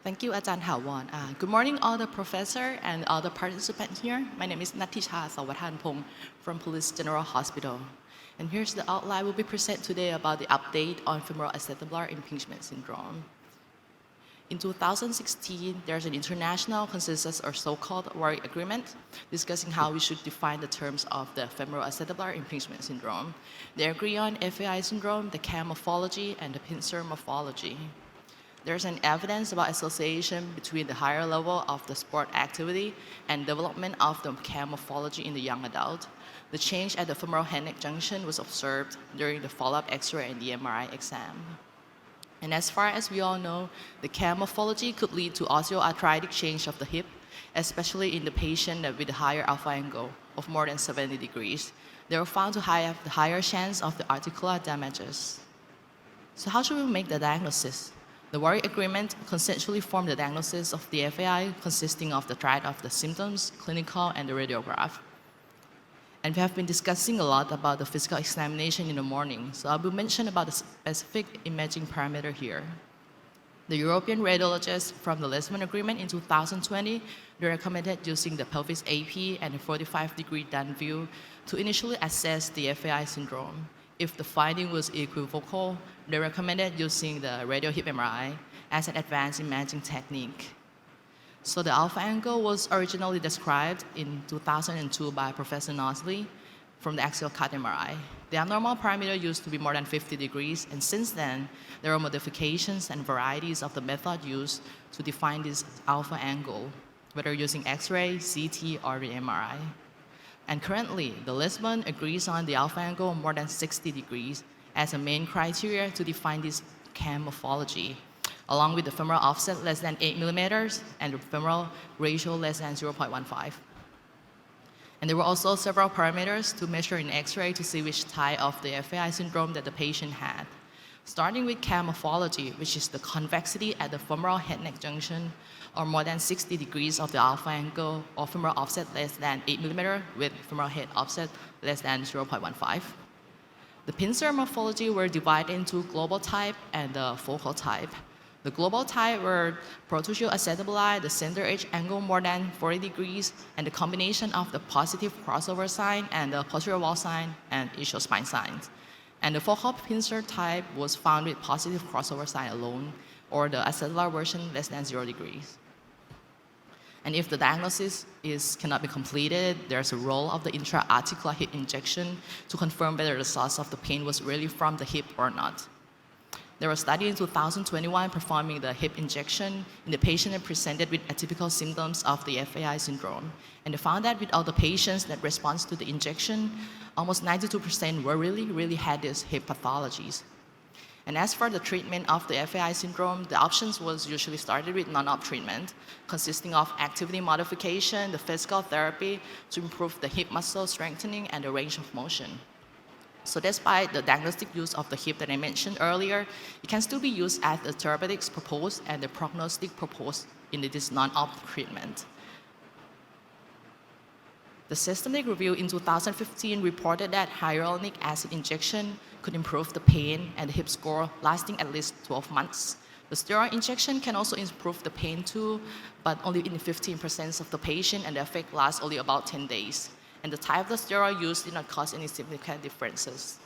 Thank you, Ajahn Hawan. Good morning, all the professor and all the participants here. My name is Natthicha S from Police General Hospital. And here's the outline. We'll be present today about the update on femoroacetabular impingement syndrome. In 2016, there's an international consensus or so-called work agreement discussing how we should define the terms of the femoroacetabular impingement syndrome. They agree on FAI syndrome, the CAM morphology, and the pincer morphology. There's an evidence about association between the higher level of the sport activity and development of the CAM morphology in the young adult. The change at the femoral head neck junction was observed during the follow-up X-ray and the MRI exam. And as far as we all know, the CAM morphology could lead to osteoarthritic change of the hip, especially in the patient with a higher alpha angle of more than 70 degrees. They were found to have the higher chance of the articular damages. So how should we make the diagnosis? The work agreement consensually formed the diagnosis of the FAI, consisting of the triad of the symptoms, clinical, and the radiograph. And we have been discussing a lot about the physical examination in the morning, so I will mention about the specific imaging parameter here. The European radiologists from the Lisbon Agreement in 2020, they recommended using the pelvis AP and the 45-degree down view to initially assess the FAI syndrome. If the finding was equivocal, they recommended using the radial hip MRI as an advanced imaging technique. So the alpha angle was originally described in 2002 by Professor Nosley from the axial cut MRI. The abnormal parameter used to be more than 50 degrees, and since then, there are modifications and varieties of the method used to define this alpha angle, whether using X-ray, CT, or the MRI. And currently, the Lisbon agrees on the alpha angle more than 60 degrees as a main criteria to define this CAM morphology, along with the femoral offset less than 8 millimeters and the femoral ratio less than 0.15. And there were also several parameters to measure in X-ray to see which type of the FAI syndrome that the patient had. Starting with CAM morphology, which is the convexity at the femoral head neck junction, or more than 60 degrees of the alpha angle, or femoral offset less than 8 millimeters with femoral head offset less than 0.15. The pincer morphology were divided into global type and the focal type. The global type were protrusio acetabuli, the center edge angle more than 40 degrees, and the combination of the positive crossover sign and the posterior wall sign and ischial spine signs. And the focal pincer type was found with positive crossover sign alone, or the acetabullar version less than 0 degrees. And if the diagnosis cannot be completed, there's a role of the intra-articular hip injection to confirm whether the source of the pain was really from the hip or not. There was a study in 2021 performing the hip injection in the patient that presented with atypical symptoms of the FAI syndrome. And they found that with all the patients that responded to the injection, almost 92% were really had these hip pathologies. And as for the treatment of the FAI syndrome, the options was usually started with non-op treatment, consisting of activity modification, the physical therapy to improve the hip muscle strengthening and the range of motion. So despite the diagnostic use of the hip that I mentioned earlier, it can still be used as the therapeutics proposed and the prognostic proposed in this non-op treatment. The systematic review in 2015 reported that hyaluronic acid injection could improve the pain and the hip score lasting at least 12 months. The steroid injection can also improve the pain too, but only in 15% of the patient, and the effect lasts only about 10 days. And the type of the steroid used did not cause any significant differences.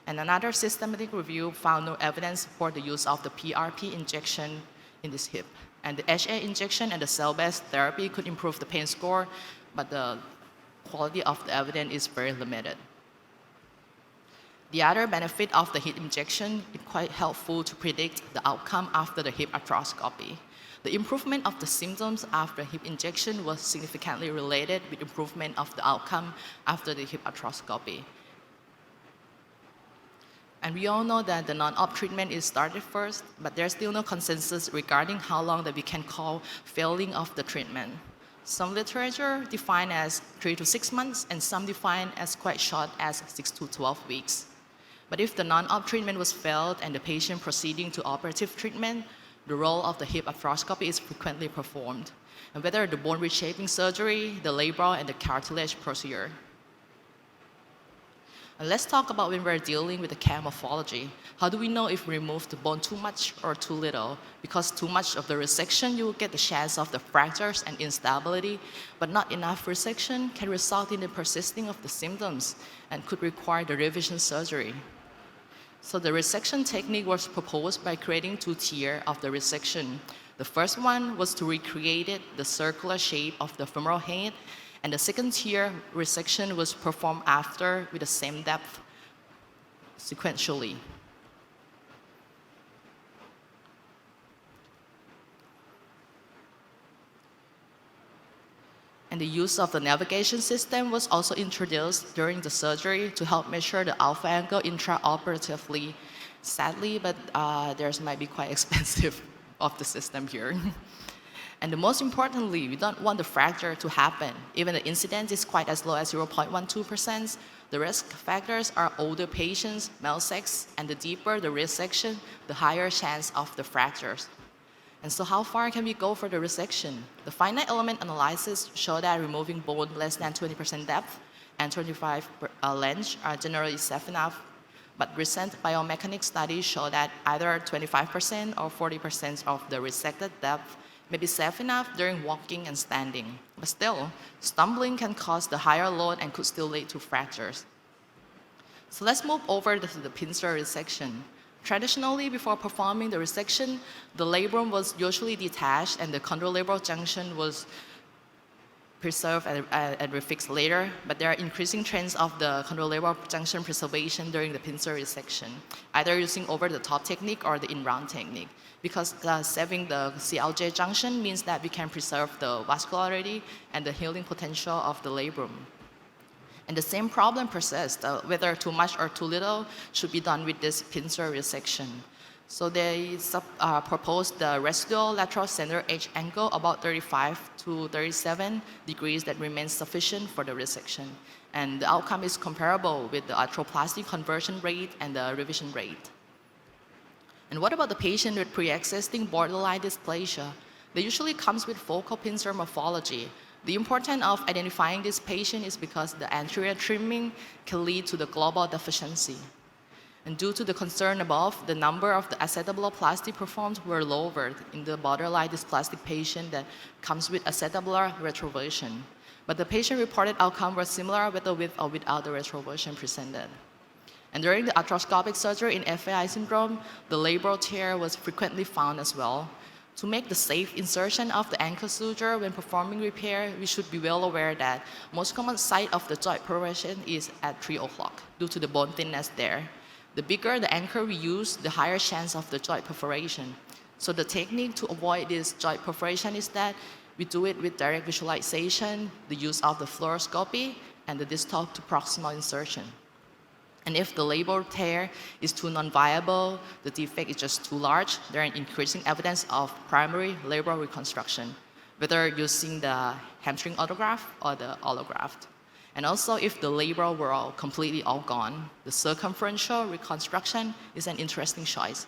And another systematic review found no evidence for the use of the PRP injection in this hip. And the HA injection and the cell-based therapy could improve the pain score, but the quality of the evidence is very limited. The other benefit of the hip injection is quite helpful to predict the outcome after the hip arthroscopy. The improvement of the symptoms after hip injection was significantly related with improvement of the outcome after the hip arthroscopy. And we all know that the non-op treatment is started first, but there's still no consensus regarding how long that we can call failing of the treatment. Some literature define as 3 to 6 months, and some define as quite short as 6 to 12 weeks. But if the non-op treatment was failed and the patient proceeding to operative treatment, the role of the hip arthroscopy is frequently performed, and whether the bone reshaping surgery, the labral, and the cartilage procedure. And let's talk about when we're dealing with the care morphology. How do we know if we remove the bone too much or too little? Because too much of the resection, you will get the chance of the fractures and instability, but not enough resection can result in the persisting of the symptoms and could require the revision surgery. So the resection technique was proposed by creating two tiers of the resection. The first one was to recreate the circular shape of the femoral head, and the second tier resection was performed after with the same depth sequentially. And the use of the navigation system was also introduced during the surgery to help measure the alpha angle intraoperatively. Sadly, but theirs might be quite expensive of the system here. And the most importantly, we don't want the fracture to happen. Even the incidence is quite as low as 0.12%. The risk factors are older patients, male sex, and the deeper the resection, the higher chance of the fractures. And so how far can we go for the resection? The finite element analysis show that removing bone less than 20% depth and 25 length are generally safe enough. But recent biomechanics studies show that either 25% or 40% of the resected depth may be safe enough during walking and standing. But still, stumbling can cause the higher load and could still lead to fractures. So let's move over to the pincer resection. Traditionally, before performing the resection, the labrum was usually detached and the chondrolabral junction was preserved and refixed later, but there are increasing trends of the chondrolabral junction preservation during the pincer resection, either using over-the-top technique or the in-round technique. Because saving the CLJ junction means that we can preserve the vascularity and the healing potential of the labrum. And the same problem persists, whether too much or too little should be done with this pincer resection. So they proposed the residual lateral center edge angle about 35 to 37 degrees that remains sufficient for the resection. And the outcome is comparable with the arthroplasty conversion rate and the revision rate. And what about the patient with pre-existing borderline dysplasia? They usually comes with focal pincer morphology. The importance of identifying this patient is because the anterior trimming can lead to the global deficiency. And due to the concern above, the number of the acetabuloplasty performed were lowered in the borderline dysplastic patient that comes with acetabular retroversion. But the patient reported outcome was similar whether with or without the retroversion presented. And during the arthroscopic surgery in FAI syndrome, the labral tear was frequently found as well. To make the safe insertion of the ankle suture when performing repair, we should be well aware that most common site of the joint progression is at 3 o'clock due to the bone thinness there. The bigger the anchor we use, the higher chance of the joint perforation. So the technique to avoid this joint perforation is that we do it with direct visualization, the use of the fluoroscopy, and the distal to proximal insertion. And if the labral tear is too non-viable, the defect is just too large, there is increasing evidence of primary labral reconstruction, whether using the hamstring autograft or the allograft. And also, if the labral were completely all gone, the circumferential reconstruction is an interesting choice.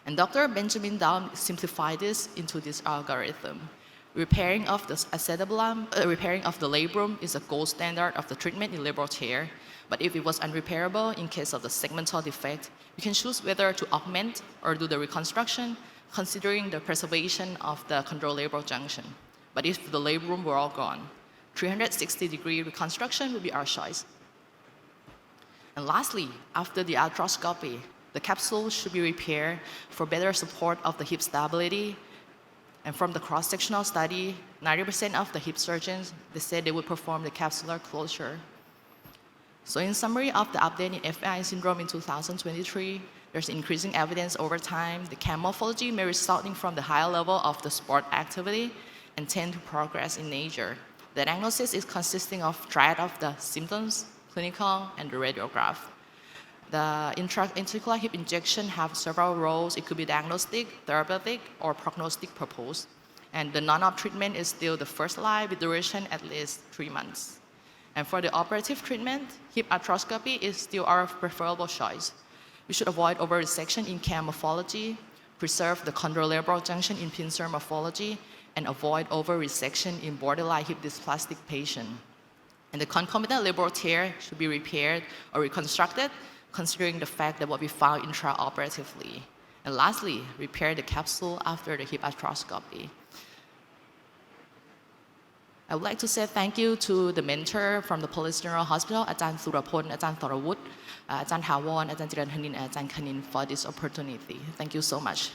And Dr. Benjamin Daum simplified this into this algorithm. Repairing of the acetabulum, repairing of the labrum is a gold standard of the treatment in labral tear. But if it was unrepairable in case of the segmental defect, you can choose whether to augment or do the reconstruction, considering the preservation of the chondrolabral junction. But if the labrum were all gone, 360-degree reconstruction would be our choice. And lastly, after the arthroscopy, the capsule should be repaired for better support of the hip stability. And from the cross-sectional study, 90% of the hip surgeons, they said they would perform the capsular closure. So in summary of the update in FAI syndrome in 2023, there's increasing evidence over time the CAM morphology may resulting from the higher level of the sport activity and tend to progress in nature. The diagnosis is consisting of triad of the symptoms, clinical, and the radiograph. The intra-articular hip injection have several roles. It could be diagnostic, therapeutic, or prognostic purpose. And the non-op treatment is still the first line with duration at least 3 months. And for the operative treatment, hip arthroscopy is still our preferable choice. We should avoid over-resection in CAM morphology, preserve the chondrolabral junction in pincer morphology, and avoid over-resection in borderline hip dysplastic patient. And the concomitant labral tear should be repaired or reconstructed, considering the fact that what we found intraoperatively. And lastly, repair the capsule after the hip arthroscopy. I would like to say thank you to the mentor from the Police General Hospital, Ajahn Surapon, Ajahn Thorawut, Ajahn Thawon, Ajahn Jiran Hanin, and Ajahn Kanin for this opportunity. Thank you so much.